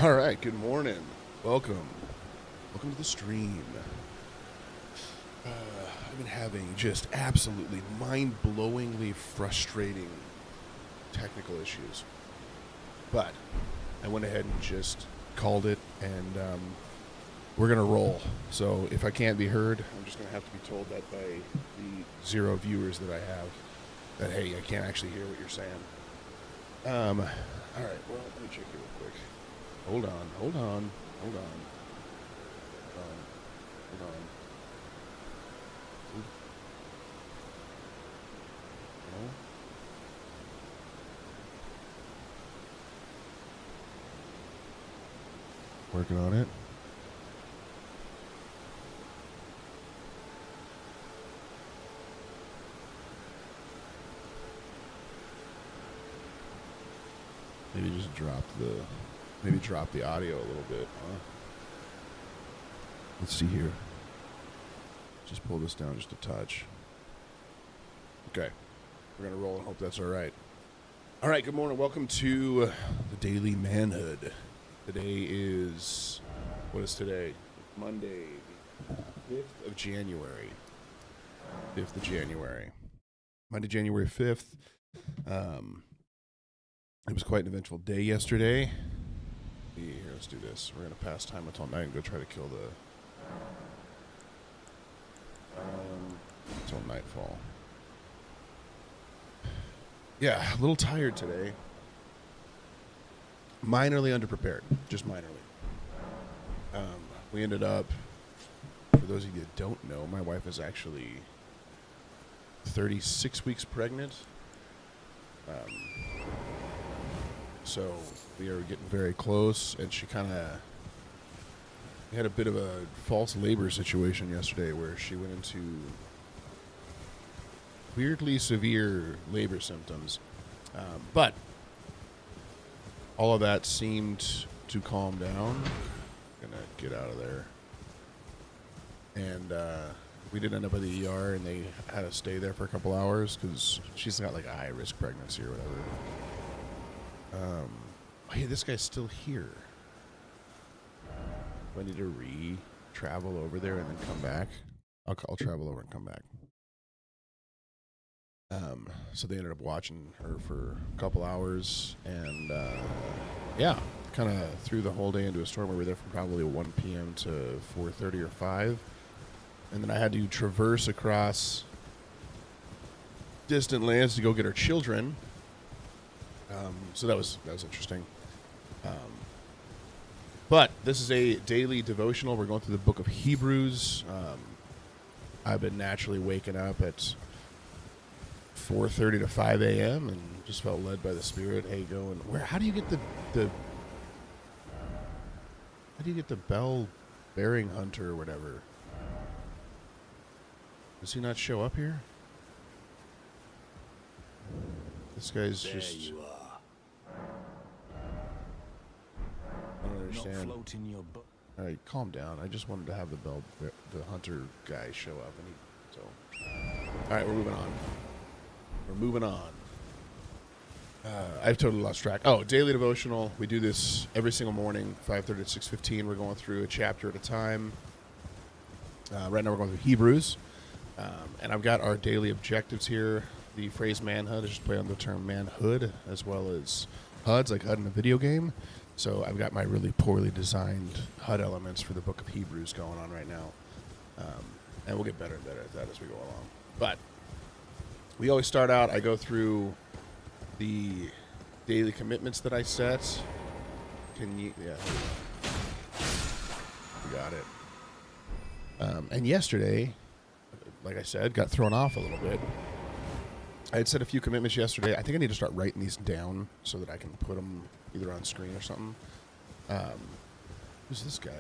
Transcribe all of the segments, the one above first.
All right, good morning. Welcome. Welcome to the stream. I've been having just absolutely mind-blowingly frustrating technical issues. But I went ahead and just called it, and we're going to roll. So if I can't be heard, I'm just going to have to be told that by the 0 viewers that I have, that, hey, I can't actually hear what you're saying. All right, well, let me check here real quick. Hold on. No? Working on it. Maybe just drop the audio a little bit, huh? Let's see here. Just pull this down just a touch. Okay. We're going to roll and hope that's all right. All right, good morning. Welcome to the Daily Manhood. Today is, what is today? Monday, 5th of January. 5th of January. Monday, January 5th. It was quite an eventful day yesterday. Here, let's do this. We're going to pass time until night and go try to kill until nightfall. Yeah, a little tired today. Minorly underprepared, just minorly. We ended up, for those of you that don't know, my wife is actually 36 weeks pregnant. So we are getting very close, and she had a bit of a false labor situation yesterday where she went into weirdly severe labor symptoms. But all of that seemed to calm down. I'm gonna get out of there. And we did end up at the ER, and they had to stay there for a couple hours because she's got like a high-risk pregnancy or whatever. Hey, this guy's still here. Do I need to travel over there and then come back? I'll travel over and come back. So they ended up watching her for a couple hours, and yeah, kind of threw the whole day into a storm. We were there from probably 1 p.m. to 4:30 or 5, and then I had to traverse across distant lands to go get our children. So that was interesting. But this is a daily devotional. We're going through the book of Hebrews. I've been naturally waking up at 4:30 to 5 a.m. and just felt led by the Spirit. Hey, going where? How do you get the bell bearing hunter or whatever? Does he not show up here? This guy's there just. You are. I don't understand. Not floating your boat. All right, calm down. I just wanted to have the hunter guy show up, all right, we're moving on. I've totally lost track. Oh, daily devotional. We do this every single morning, 5:30 to 6:15. We're going through a chapter at a time. Right now, we're going through Hebrews, and I've got our daily objectives here. The phrase manhood is just play on the term manhood, as well as HUDs, like HUD in a video game. So I've got my really poorly designed HUD elements for the book of Hebrews going on right now. And we'll get better and better at that as we go along. But we always start out, I go through the daily commitments that I set. Yeah. We got it. And yesterday, like I said, got thrown off a little bit. I had set a few commitments yesterday. I think I need to start writing these down so that I can put them either on screen or something. Who's this guy?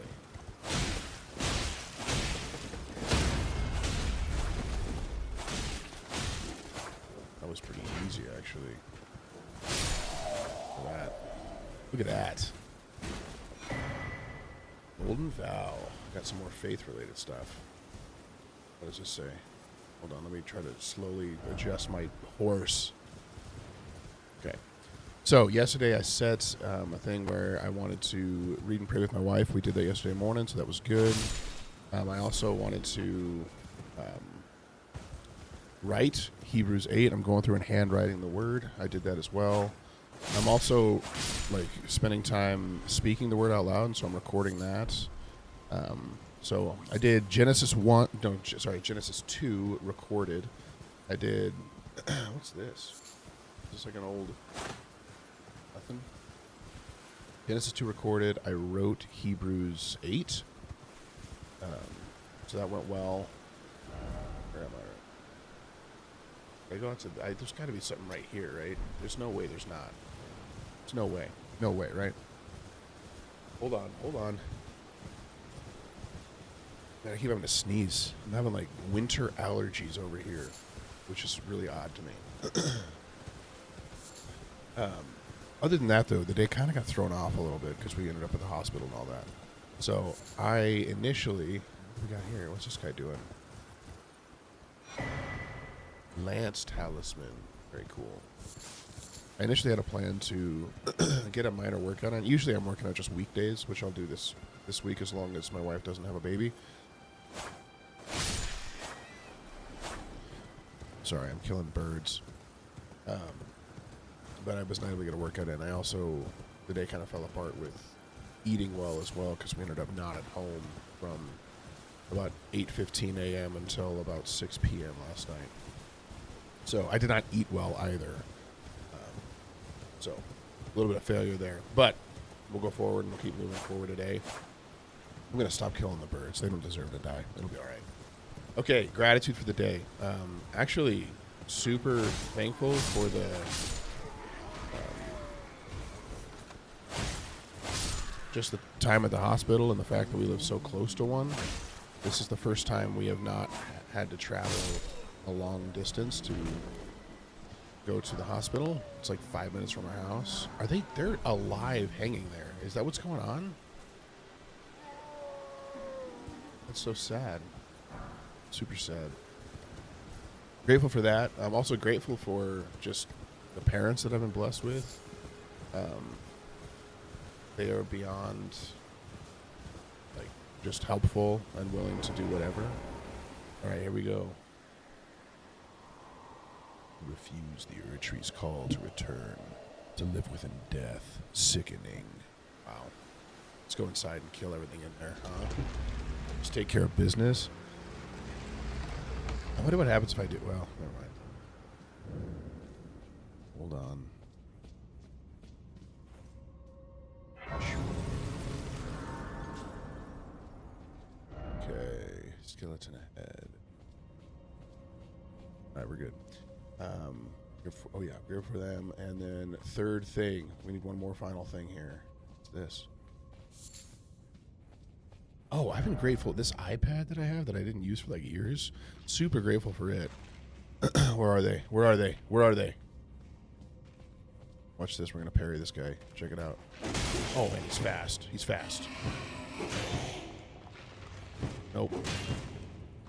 That was pretty easy, actually. Look at that. Golden Vow. Got some more faith-related stuff. What does this say? Hold on, let me try to slowly adjust my horse. Okay. So yesterday I set a thing where I wanted to read and pray with my wife. We did that yesterday morning, so that was good. I also wanted to write Hebrews 8. I'm going through and handwriting the word. I did that as well. I'm also spending time speaking the word out loud, and so I'm recording that. So I did Genesis 2 recorded. I did, what's this? Is this like an old, nothing? Genesis 2 recorded. I wrote Hebrews 8. So that went well. Where am I? I go out to, there's got to be something right here, right? There's no way there's not. There's no way. No way, right? Hold on. Man, I keep having to sneeze. I'm having winter allergies over here, which is really odd to me. Other than that, though, the day kind of got thrown off a little bit because we ended up at the hospital and all that. So I initially, what we got here? What's this guy doing? Lance Talisman. Very cool. I initially had a plan to get a minor workout on. Usually I'm working out just weekdays, which I'll do this week as long as my wife doesn't have a baby. Sorry, I'm killing birds. But I was not able to get a workout in. I also, the day kind of fell apart with eating well as well because we ended up not at home from about 8:15 a.m. until about 6 p.m. last night. So I did not eat well either. So a little bit of failure there. But we'll go forward and we'll keep moving forward today. I'm going to stop killing the birds. They don't deserve to die. It'll be all right. Okay, gratitude for the day. Actually, super thankful for the just the time at the hospital and the fact that we live so close to one. This is the first time we have not had to travel a long distance to go to the hospital. It's like 5 minutes from our house. They're alive hanging there. Is that what's going on? That's so sad. Super sad. Grateful for that. I'm also grateful for just the parents that I've been blessed with. They are beyond just helpful and willing to do whatever. All right, here we go. Refuse the Erdtree's call to return, to live within death. Sickening. Wow. Let's go inside and kill everything in there, huh? Just take care of business. I wonder what happens if I do. Well, never mind. Hold on. Okay. Skeleton ahead. All right, we're good. Beer for them. And then third thing. We need one more final thing here. What's this? Oh, I've been grateful. This iPad that I have that I didn't use for years, super grateful for it. Where are they? Where are they? Where are they? Watch this. We're going to parry this guy. Check it out. Oh, man, he's fast. He's fast. Nope.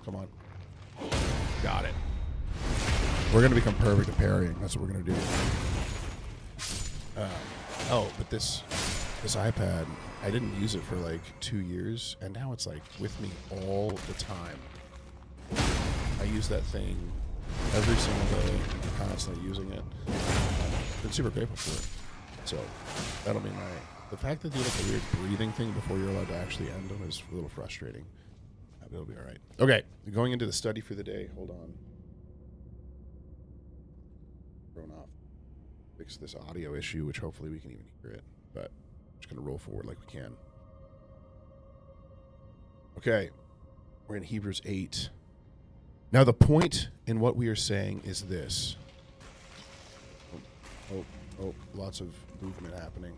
Come on. Got it. We're going to become perfect at parrying. That's what we're going to do. But this iPad, I didn't use it for 2 years, and now it's with me all the time. I use that thing every single day. I'm constantly using it. Been super grateful for it. So that'll be the fact that they do a weird breathing thing before you're allowed to actually end them is a little frustrating. But it'll be all right. Okay, going into the study for the day. Hold on. Thrown off. Fix this audio issue, which hopefully we can even hear it. But I'm just going to roll forward like we can. Okay, we're in Hebrews 8. Now the point in what we are saying is this. Oh, lots of movement happening.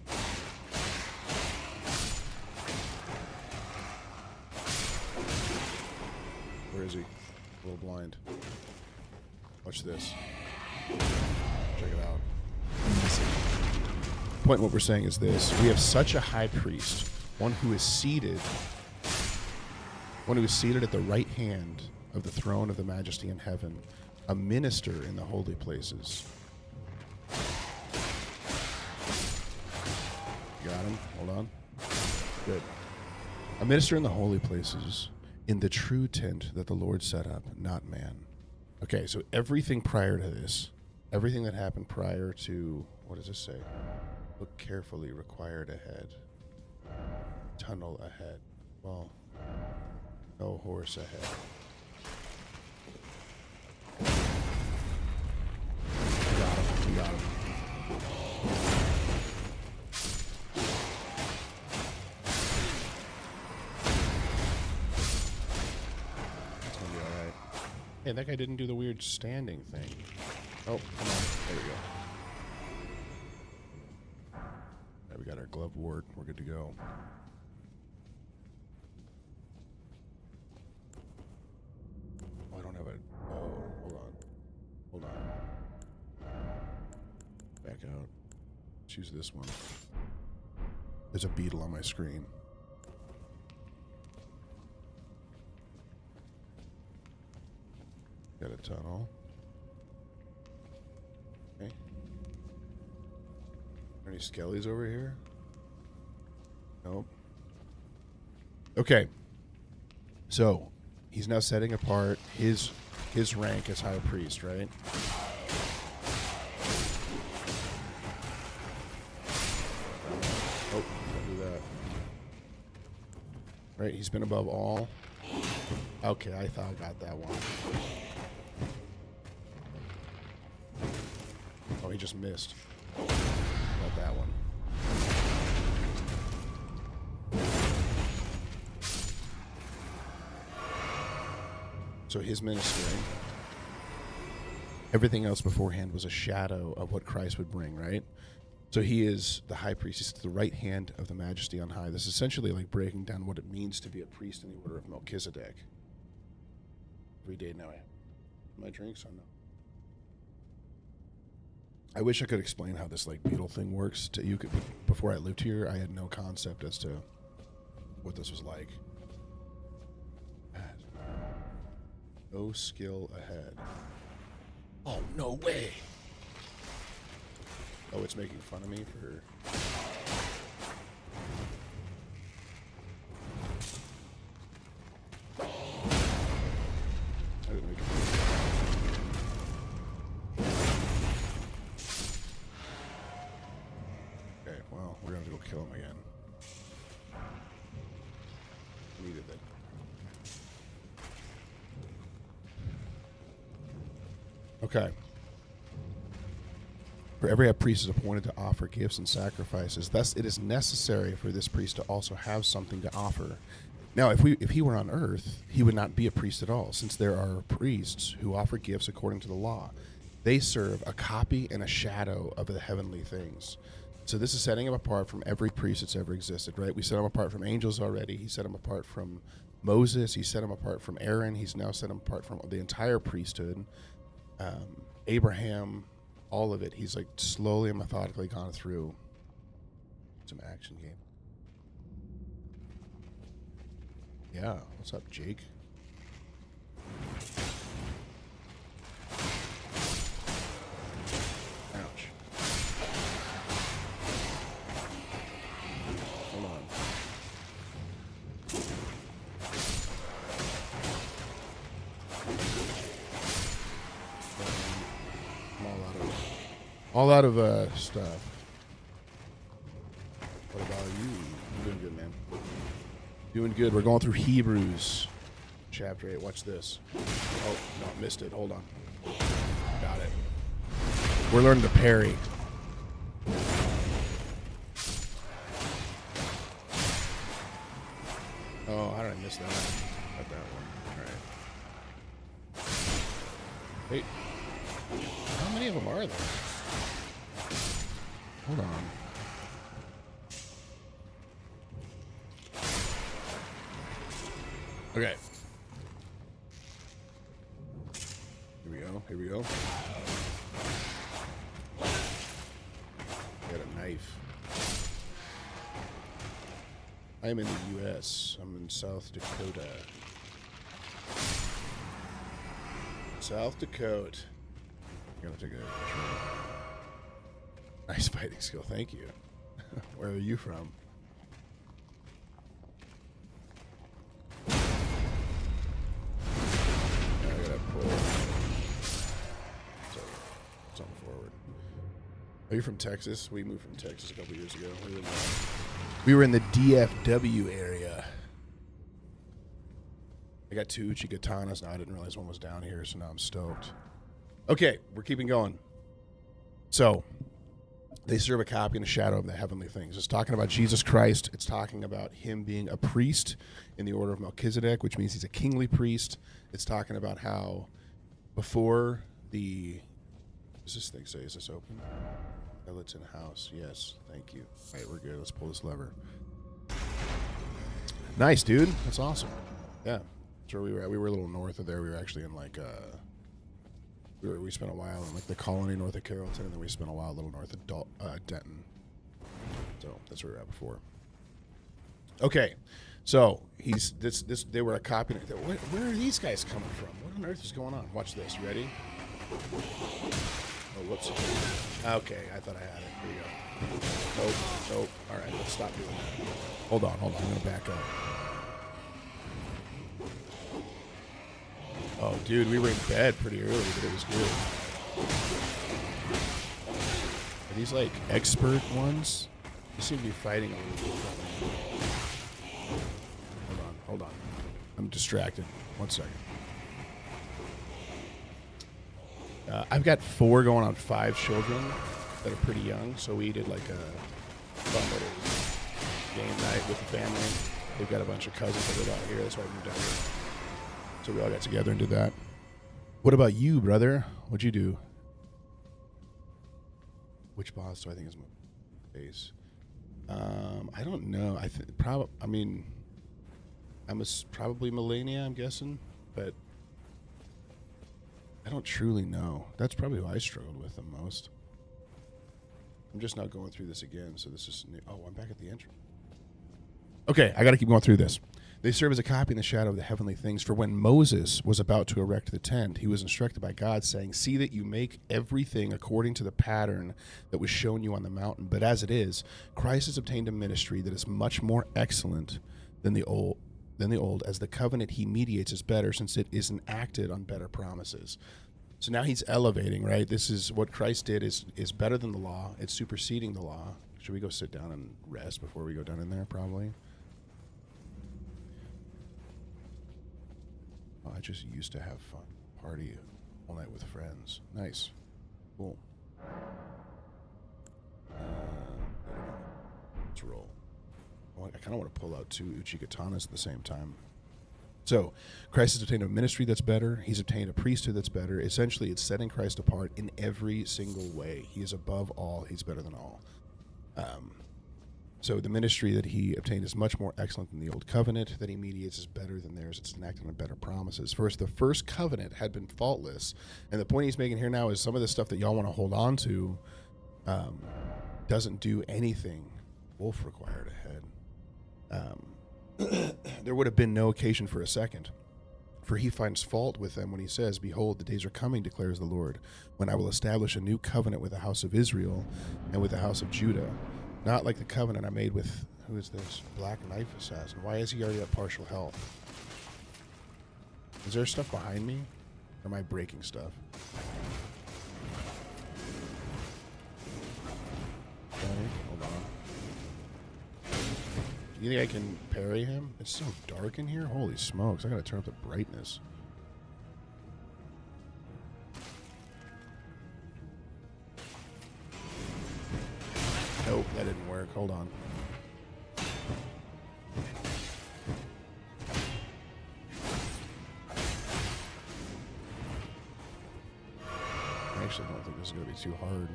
Where is he? A little blind. Watch this. Check it out. The point in what we're saying is this. We have such a high priest, one who is seated at the right hand of the throne of the majesty in heaven, a minister in the holy places. Hold on. Good. A minister in the holy places, in the true tent that the Lord set up, not man. Okay, so everything prior to this, everything that happened prior to, what does this say? Look carefully, required ahead. Tunnel ahead. Well, no horse ahead. We got him. It's gonna be all right. Hey, that guy didn't do the weird standing thing. Oh, come on. There we go. Right, we got our glove wart. We're good to go. Oh, I don't have a... Oh, hold on. Hold on. Back out. Choose this one. There's a beetle on my screen. Got a tunnel. Okay. Are any skellies over here? Nope. Okay. So, he's now setting apart his rank as high priest, right? Oh, don't do that. Right, he's been above all. Okay, I thought I got that one. Oh, he just missed. Got that one. So his ministry, everything else beforehand was a shadow of what Christ would bring, right? So he is the high priest. He's at the right hand of the majesty on high. This is essentially like breaking down what it means to be a priest in the order of Melchizedek. Every day now I have my drinks on. I wish I could explain how this like beetle thing works to you. Before I lived here, I had no concept as to what this was like. No skill ahead. Oh, no way. Oh, it's making fun of me for... I didn't make it. Okay, well, we're going to go kill him again. Needed that. Okay. For every priest is appointed to offer gifts and sacrifices. Thus, it is necessary for this priest to also have something to offer. Now, if he were on earth, he would not be a priest at all, since there are priests who offer gifts according to the law. They serve a copy and a shadow of the heavenly things. So this is setting him apart from every priest that's ever existed, right? We set him apart from angels already. He set him apart from Moses. He set him apart from Aaron. He's now set him apart from the entire priesthood. Abraham, all of it. He's like slowly and methodically gone through some action game. Yeah, what's up, Jake? Ouch. Hold on. All out of stuff. What about you? I'm doing good, man. Doing good. We're going through Hebrews chapter 8. Watch this. Oh, no, missed it. Hold on. Got it. We're learning to parry. Oh, how did I miss that? Got that one. All right. Wait. How many of them are there? Hold on. Okay. Here we go. Here we go. Got a knife. I am in the U.S. I'm in South Dakota. South Dakota. I'm gonna take a picture. Nice fighting skill. Thank you. Where are you from? I gotta pull. So, it's on forward. Are you from Texas? We moved from Texas a couple years ago. We were in the DFW area. I got 2 Chicatanas now. I didn't realize one was down here, so now I'm stoked. Okay, we're keeping going. So, they serve a copy and a shadow of the heavenly things. It's talking about Jesus Christ. It's talking about him being a priest in the order of Melchizedek, which means he's a kingly priest. It's talking about how before the... Does this thing say, is this open? Skeleton house. Yes, thank you. All right, we're good. Let's pull this lever. Nice, dude. That's awesome. Yeah. That's where we were at. We were a little north of there. We were actually in like... We spent a while in like the colony north of Carrollton, and then we spent a while a little north of Denton. So that's where we were at before. Okay, so they were a copy. Where are these guys coming from? What on earth is going on? Watch this. You ready? Oh, whoops. Okay, I thought I had it. Here we go. Nope. All right, let's stop doing that. Hold on. I'm gonna back up. Oh, dude, we were in bed pretty early, but it was good. Are these, like, expert ones? They seem to be fighting a little bit. Hold on. I'm distracted. 1 second. I've got 4 going on 5 children that are pretty young, so we did, like, a fun little game night with the family. They've got a bunch of cousins that live out here. That's why we moved out here. So we all got together and did that. What about you, brother? What'd you do? Which boss do I think is my base? I don't know. I'm probably Melania, I'm guessing, but I don't truly know. That's probably who I struggled with the most. I'm just not going through this again, so this is new. Oh, I'm back at the entrance. Okay, I got to keep going through this. They serve as a copy in the shadow of the heavenly things. For when Moses was about to erect the tent, he was instructed by God, saying, "See that you make everything according to the pattern that was shown you on the mountain. But as it is, Christ has obtained a ministry that is much more excellent than the old, as the covenant he mediates is better, since it is enacted on better promises." So now he's elevating, right? This is what Christ did is better than the law. It's superseding the law. Should we go sit down and rest before we go down in there? Probably. I just used to have fun. Party all night with friends. Nice. Cool. Let's roll. I kind of want to pull out 2 Uchikatanas at the same time. So, Christ has obtained a ministry that's better. He's obtained a priesthood that's better. Essentially, it's setting Christ apart in every single way. He is above all. He's better than all. So the ministry that he obtained is much more excellent than the old covenant that he mediates is better than theirs. It's enacted on better promises. First, the first covenant had been faultless. And the point he's making here now is some of the stuff that y'all want to hold on to doesn't do anything. Wolf required ahead. There would have been no occasion for a second. For he finds fault with them when he says, "Behold, the days are coming, declares the Lord, when I will establish a new covenant with the house of Israel and with the house of Judah. Not like the covenant I made with," who is this? Black Knife Assassin. Why is he already at partial health? Is there stuff behind me? Or am I breaking stuff? Okay, hold on. You think I can parry him? It's so dark in here. Holy smokes. I gotta turn up the brightness. Nope, that didn't work. Hold on. I actually don't think this is going to be too hard.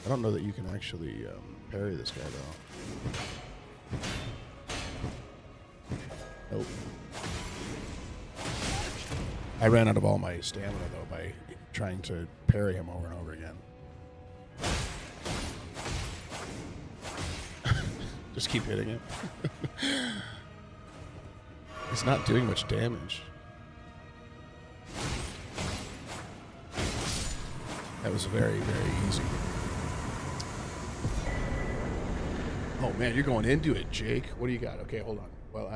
I don't know that you can actually parry this guy, though. Nope. I ran out of all my stamina, though, by trying to parry him over and over again. Just keep hitting it. It's not doing much damage. That was very, very easy. Oh man, you're going into it, Jake. What do you got? Okay, hold on. Well,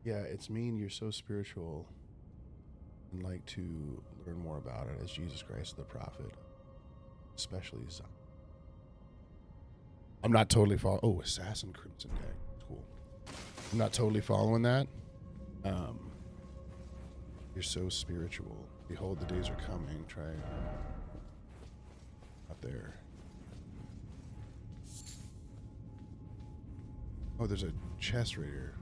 yeah, it's mean you're so spiritual and like to learn more about it as Jesus Christ the prophet, especially Zion. I'm not totally following. Oh, Assassin Crimson Deck. Cool. I'm not totally following that. You're so spiritual. Behold, the days are coming. Try out there. Oh, there's a chest right here.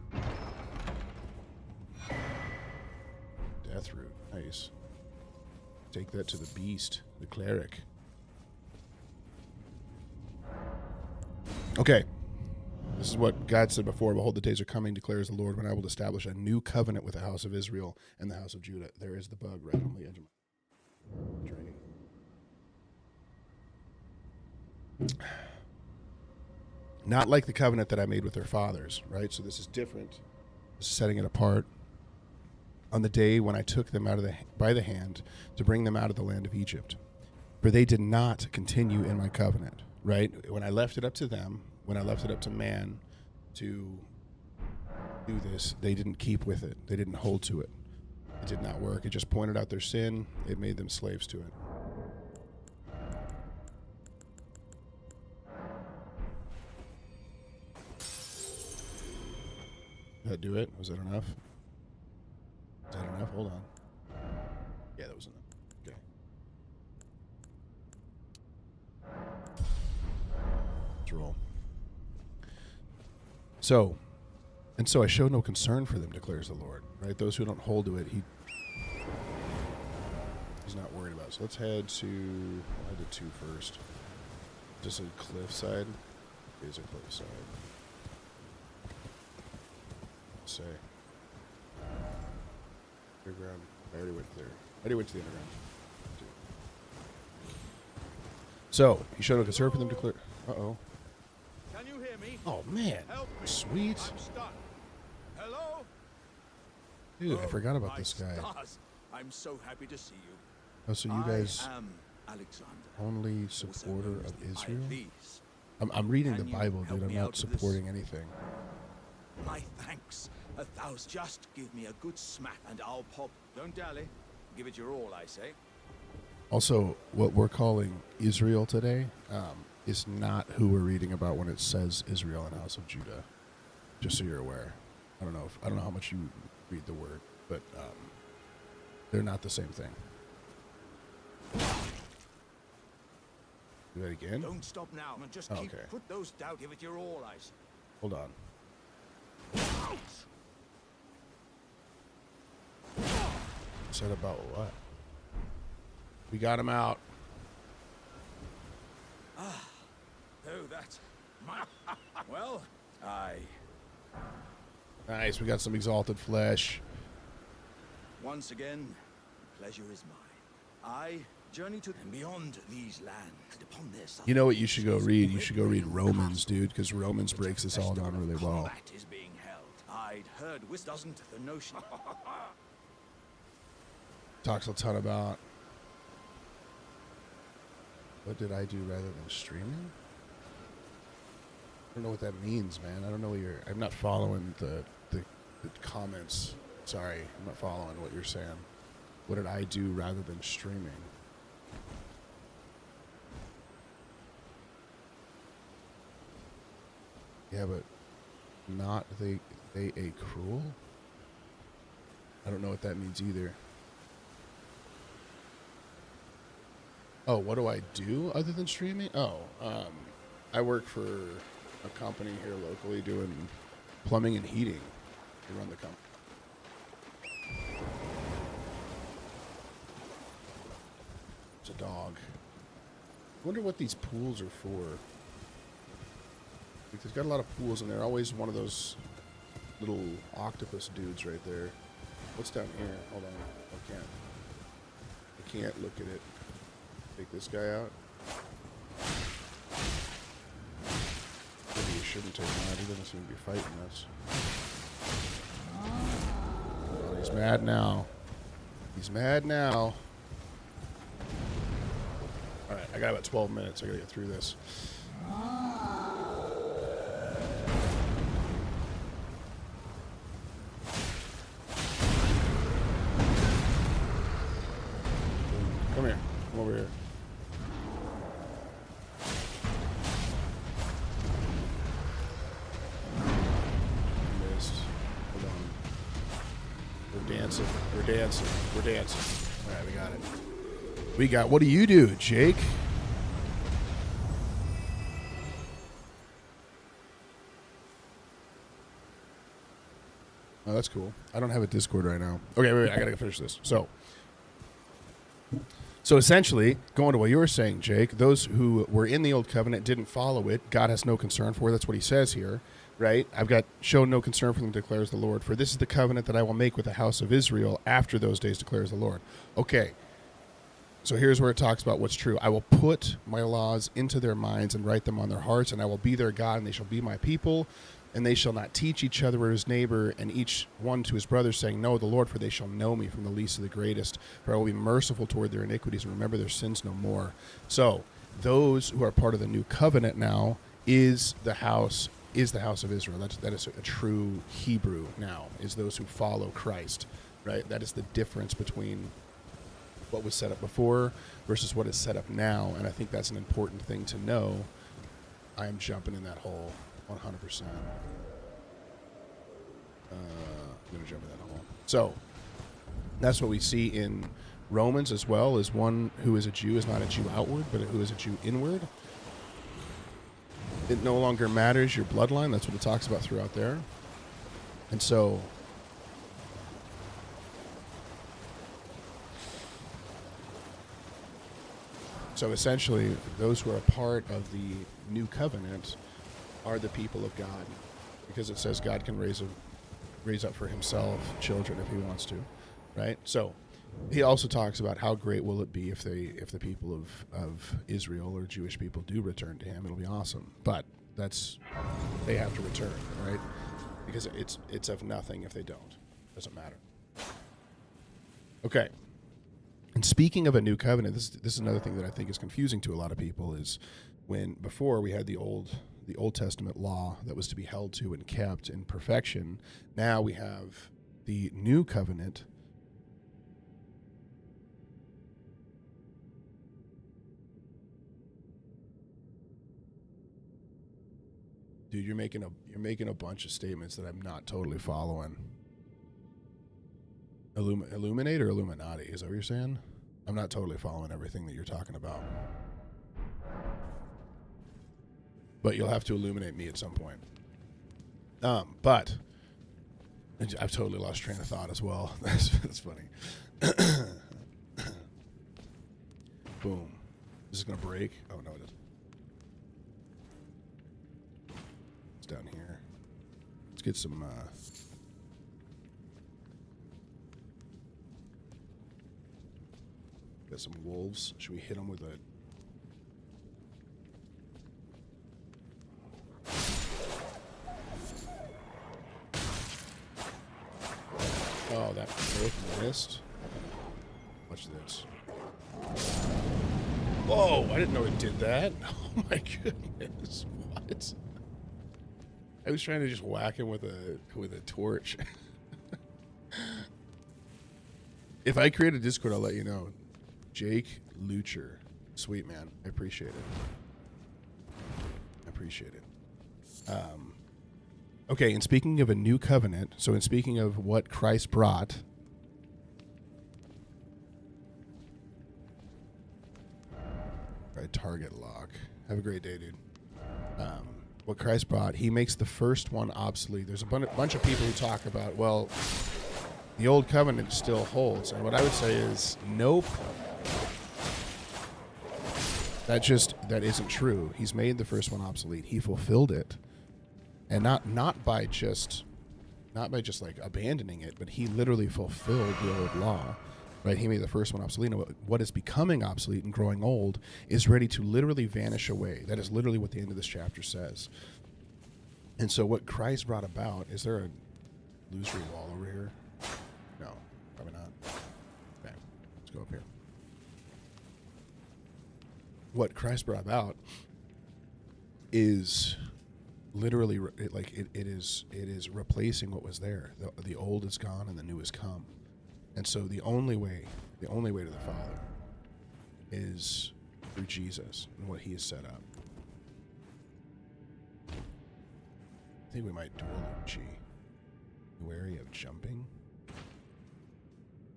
Death root. Nice. Take that to the beast, the cleric. Okay. This is what God said before. Behold, the days are coming, declares the Lord, when I will establish a new covenant with the house of Israel and the house of Judah. There is the bug right on the edge of my training. Not like the covenant that I made with their fathers, right? So this is different. This is setting it apart. On the day when I took them by the hand to bring them out of the land of Egypt. For they did not continue in my covenant, right? When I left it up to them, when I left it up to man to do this, they didn't keep with it. They didn't hold to it. It did not work. It just pointed out their sin. It made them slaves to it. Did that do it? Was that enough? Is that enough? Hold on. Yeah, that was enough. Okay. Let's roll. So I show no concern for them, declares the Lord. Right? Those who don't hold to it, he's not worried about. So let's head to, I'll head to 2 first. Just a cliffside. Here's a cliffside. Let's say. Underground. I already went there. I already went to the underground. So, he showed no concern for them, declare. Uh-oh. Can you hear me? Oh, man. Help me. Sweet. I'm stuck. Hello? Dude, I forgot about this guy. Stars. I'm so happy to see you. Oh, so you guys I am Alexander, only also supporter known as of the Israel? Ides. I'm reading the Can you Bible, help dude. I'm me out not with this? supporting anything. My thanks. 1,000. Just give me a good smack and I'll pop. Don't dally. Give it your all, I say. Also, what we're calling Israel today is not who we're reading about when it says Israel and House of Judah. Just so you're aware. I don't know how much you read the word, but they're not the same thing. Do that again? Don't stop now. Just keep. Okay. Put those down. Give it your all, I say. Hold on. Said about what? We got him out. Oh, that's my. Well, Nice. We got some exalted flesh. once again, pleasure is mine. I journey to and beyond these lands, and upon this. You know what you should go read? You should go read Romans, dude, because Romans breaks this all down really well. Combat is being held. I'd heard doesn't the notion. Talks a ton about what did I do rather than streaming? I don't know what that means, man. I don't know what I'm not following the comments. Sorry, I'm not following what you're saying. What did I do rather than streaming? Yeah, but not they a cruel? I don't know what that means either. Oh, what do I do other than streaming? Oh, I work for a company here locally doing plumbing and heating. I run the company. It's a dog. I wonder what these pools are for. Like, there's got a lot of pools, and they're always one of those little octopus dudes right there. What's down here? Hold on. I can't look at it. Take this guy out. Maybe you shouldn't take him out. He doesn't seem to be fighting us. Oh, he's mad now. He's mad now. Alright, I got about 12 minutes. I gotta get through this. Come over here. Missed. Hold on. We're dancing. We're dancing. We're dancing. All right, we got it. We got. What do you do, Jake? Oh, that's cool. I don't have a Discord right now. Okay, wait, I gotta finish this. So essentially, going to what you were saying, Jake, those who were in the old covenant didn't follow it. God has no concern for. That's what he says here, right? I've got shown no concern for them, declares the Lord. For this is the covenant that I will make with the house of Israel after those days, declares the Lord. Okay. So here's where it talks about what's true. I will put my laws into their minds and write them on their hearts, and I will be their God, and they shall be my people. And they shall not teach each other or his neighbor, and each one to his brother, saying, Know the Lord, for they shall know me from the least to the greatest. For I will be merciful toward their iniquities, and remember their sins no more. So those who are part of the new covenant now is the house of Israel. That is a true Hebrew now, is those who follow Christ, right? That is the difference between what was set up before versus what is set up now. And I think that's an important thing to know. I am jumping in that hole 100%. I'm going to jump in that hole. So that's what we see in Romans as well, is one who is a Jew is not a Jew outward, but who is a Jew inward. It no longer matters your bloodline. That's what it talks about throughout there. And so essentially, those who are a part of the new covenant are the people of God, because it says God can raise up for himself children if he wants to, right? So he also talks about how great will it be if the people of Israel or Jewish people do return to him. It'll be awesome, but they have to return, right? Because it's of nothing if they don't. It doesn't matter. Okay. And speaking of a new covenant, this is another thing that I think is confusing to a lot of people, is when before we had the Old Testament law that was to be held to and kept in perfection. Now we have the new covenant. Dude, you're making a bunch of statements that I'm not totally following. Illuminate or Illuminati? Is that what you're saying? I'm not totally following everything that you're talking about. But you'll have to illuminate me at some point. But I've totally lost train of thought as well. That's funny. Boom. Is this going to break? Oh, no, it isn't. It's down here. Let's get some... got some wolves. Should we hit them with a... Oh, that both missed. Watch this. Whoa, I didn't know it did that. Oh my goodness. What? I was trying to just whack him with a torch. If I create a Discord, I'll let you know. Jake Lucher. Sweet, man. I appreciate it. Okay, and speaking of a new covenant, so in speaking of what Christ brought, right, target lock. Have a great day, dude. What Christ brought, he makes the first one obsolete. There's a bunch of people who talk about, well, the old covenant still holds. And what I would say is, nope. That isn't true. He's made the first one obsolete. He fulfilled it. And not by just like abandoning it, but he literally fulfilled the old law, right? He made the first one obsolete. And what is becoming obsolete and growing old is ready to literally vanish away. That is literally what the end of this chapter says. And so what Christ brought about, is there a illusory wall over here? No, probably not. Okay, let's go up here. What Christ brought about is literally it is replacing what was there. The old is gone and the new has come. And so the only way to the Father is through Jesus and what he has set up. I think we might duel Chi. Wary of jumping?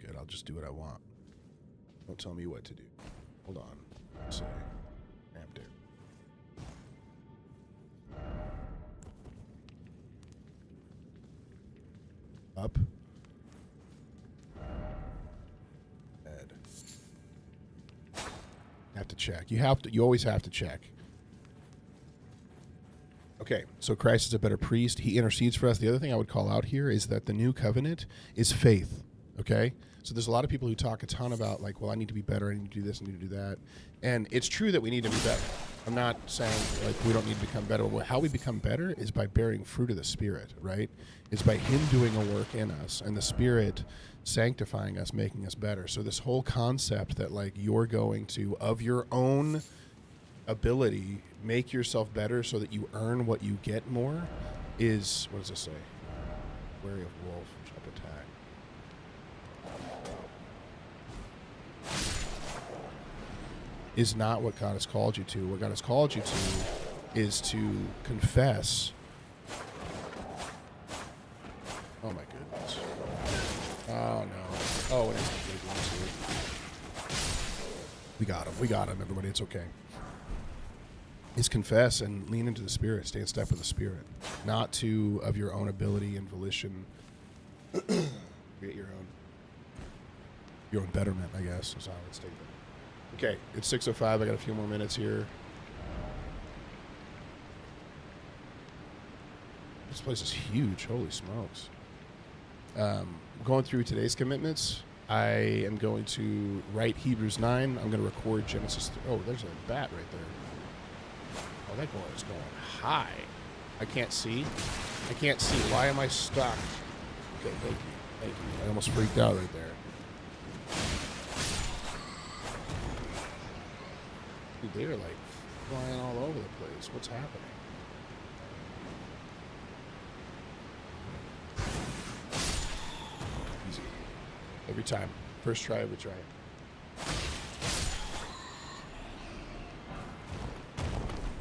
Good, I'll just do what I want. Don't tell me what to do. Hold on. Say, ramp there. Up. Head. Have to check. You always have to check. Okay, so Christ is a better priest. He intercedes for us. The other thing I would call out here is that the new covenant is faith. Okay? So there's a lot of people who talk a ton about, like, well, I need to be better, I need to do this, I need to do that. And it's true that we need to be better. I'm not saying, like, we don't need to become better. Well, how we become better is by bearing fruit of the Spirit, right? It's by him doing a work in us and the Spirit sanctifying us, making us better. So this whole concept that, like, you're going to, of your own ability, make yourself better so that you earn what you get more is, what does this say? Wary of wolf, jump attack. Is not what God has called you to. What God has called you to is to confess. Oh my goodness. Oh no. Oh, it is the big one too. We got him. We got him, everybody. It's okay. Is confess and lean into the Spirit. Stay in step with the Spirit. Not to, of your own ability and volition, create your own betterment, I guess, is how I would state that. Okay, it's 6:05. I got a few more minutes here. This place is huge. Holy smokes. Going through today's commitments, I am going to write Hebrews 9. I'm going to record Genesis. Oh, there's a bat right there. Oh, that goal is going high. I can't see. I can't see. Why am I stuck? Okay, thank you. Thank you. I almost freaked out right there. Dude, they're like flying all over the place. What's happening? Easy. Every time. First try, every try.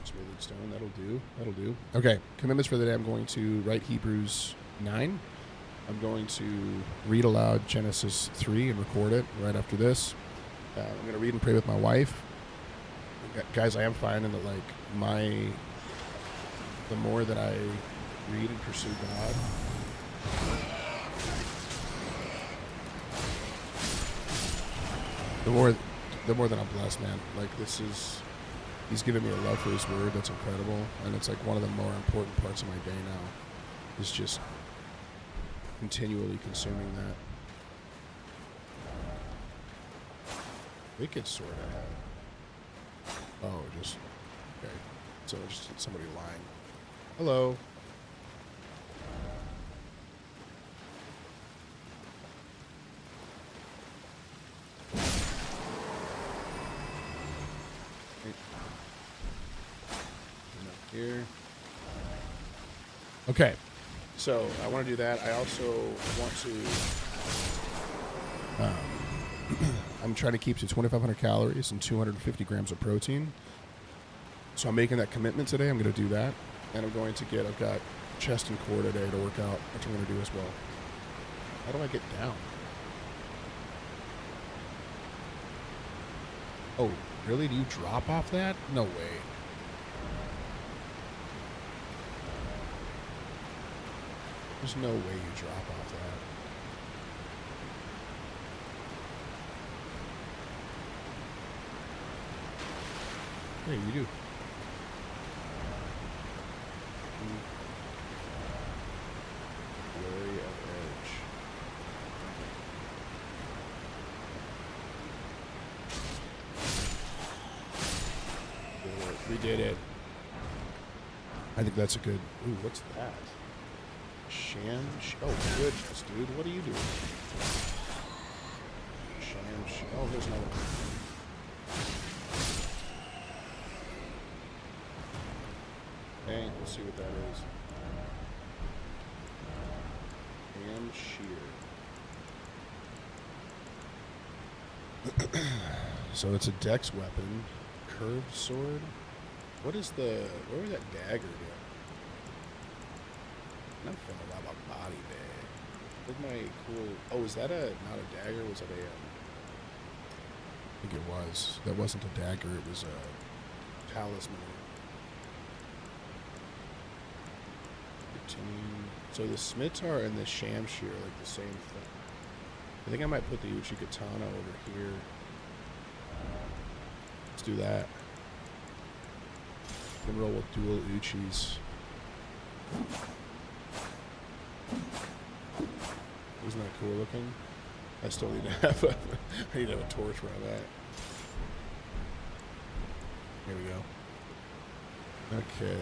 Smoothing stone, that'll do. That'll do. Okay, commitments for the day. I'm going to write Hebrews 9. I'm going to read aloud Genesis 3 and record it right after this. I'm going to read and pray with my wife. Guys, I am finding that, like, the more that I read and pursue God, the more that I'm blessed, man. Like, he's given me a love for his word that's incredible, and it's like one of the more important parts of my day now is just continually consuming that. Wicked sword I have. Oh, just, okay. So just somebody lying. Hello. Here. Okay. So I want to do that. I also want to I'm trying to keep to 2,500 calories and 250 grams of protein. So I'm making that commitment today. I'm going to do that. And I've got chest and core today to work out, which I'm going to do as well. How do I get down? Oh, really? Do you drop off that? No way. There's no way you drop off that. Hey, you do. Wary of edge. We did it. I think that's a good. Ooh, what's that? Oh, goodness, dude. What are you doing? Oh, there's another one. Okay, let's see what that is. Ham shear. So it's a dex weapon. Curved sword. What is the... Where was that dagger go? I'm not feeling a lot about body bag. Where's my cool... Oh, is that a... Not a dagger? Was that a... I think it was. That wasn't a dagger. It was a talisman. 13. So the scimitar and the shamshir are like the same thing. I think I might put the Uchi Katana over here. Let's do that. Then roll with dual Uchis. Isn't that cool looking? I still need to have a, I need to have a torch where I'm at. Here we go. Okay.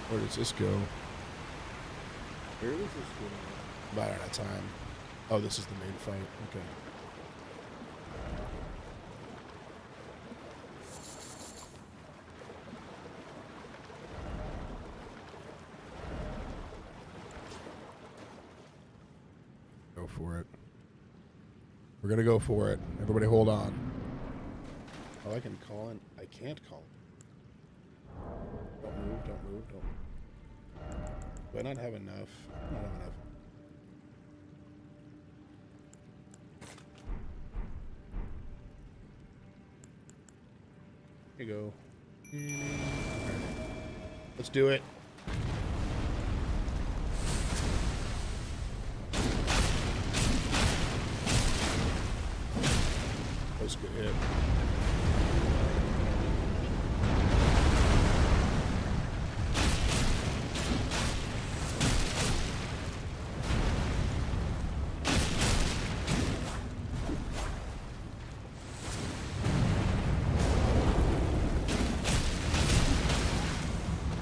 Where does this go? Where was this going? About out of time. Oh, this is the main fight. Okay. Go for it. We're gonna go for it. Everybody hold on. Oh, I can call in. I can't call in. Don't move, don't move, don't move. Do I not have enough? I don't have enough. Here you go. Alright. Let's do it. That was a good hit.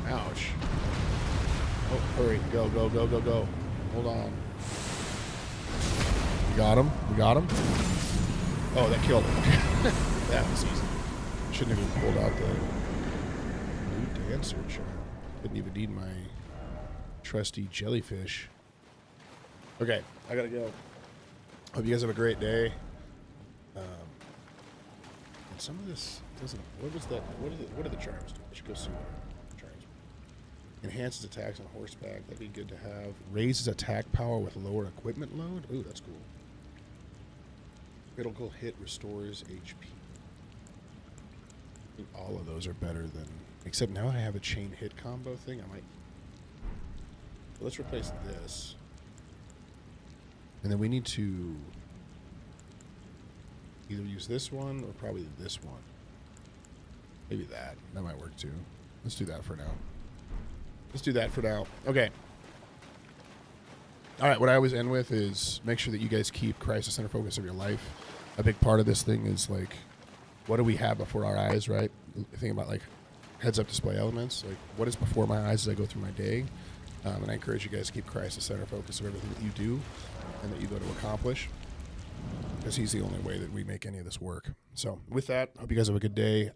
Ouch. Oh, hurry. Go, go, go, go, go. Hold on. We got him. We got him. Oh, that killed him. That was easy. Shouldn't have even pulled out the new dancer charm. Didn't even need my trusty jellyfish. Okay, I gotta go. Hope you guys have a great day. And some of this doesn't. What was that? What is it? What are the charms do? I should go see what the charms. Enhances attacks on horseback. That'd be good to have. Raises attack power with lower equipment load. Ooh, that's cool. Critical hit restores HP. I think all of those are better than... Except now I have a chain hit combo thing. I might... Let's replace this. And then we need to... either use this one or probably this one. Maybe that. That might work too. Let's do that for now. Let's do that for now. Okay. All right, what I always end with is make sure that you guys keep Christ the center focus of your life. A big part of this thing is like, what do we have before our eyes, right? Think about like heads-up display elements. Like, what is before my eyes as I go through my day? And I encourage you guys to keep Christ the center focus of everything that you do and that you go to accomplish, because he's the only way that we make any of this work. So with that, hope you guys have a good day.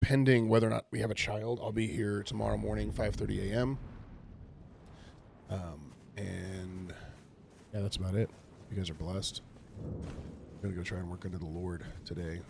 Pending whether or not we have a child, I'll be here tomorrow morning, 5:30 a.m. And yeah, that's about it. You guys are blessed. I'm going to go try and work under the Lord today.